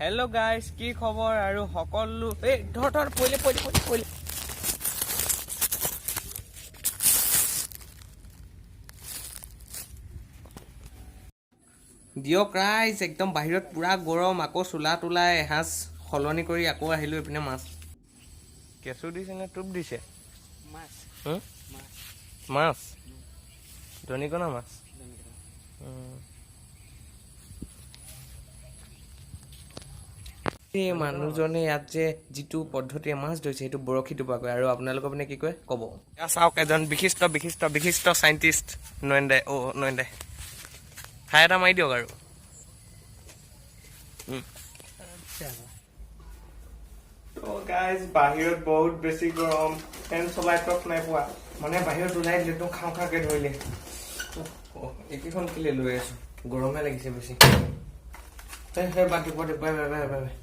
Hello' guys, কি খবৰ? আৰু সকলো ধৰ পहिले দিয়ক ৰাইজ, একদম বাহিৰত পুৰা গৰম। আকৌ চোলা তোলা এসাঁজ সলনি কৰি আকৌ আহিলোঁ এইপিনে মাছ। কেঁচু দিছে নে টোপ দিছে? মাছ দনিকণা মাছ। এই মানুহজনে ইয়াত যে যিটো পদ্ধতিৰে মাছ ধৰিছে সেইটো বৰশী টোপা কয়, আৰু আপোনালোকৰ পিনে কি কয় ক'ব। চাওক, এজন বিশিষ্ট চাইণ্টিষ্ট নয়নদাই ঠাই এটা মাৰি দিয়ক আৰু। বাহিৰত বহুত বেছি গৰম, ফেন চলাই তত নাই পোৱা, মানে বাহিৰত ওলাই দিলে খাওঁ খাওঁকে ধৰিলে। এইকেইখন কেলে লৈ আছো, গৰমহে লাগিছে বেছি। বাকী বাই।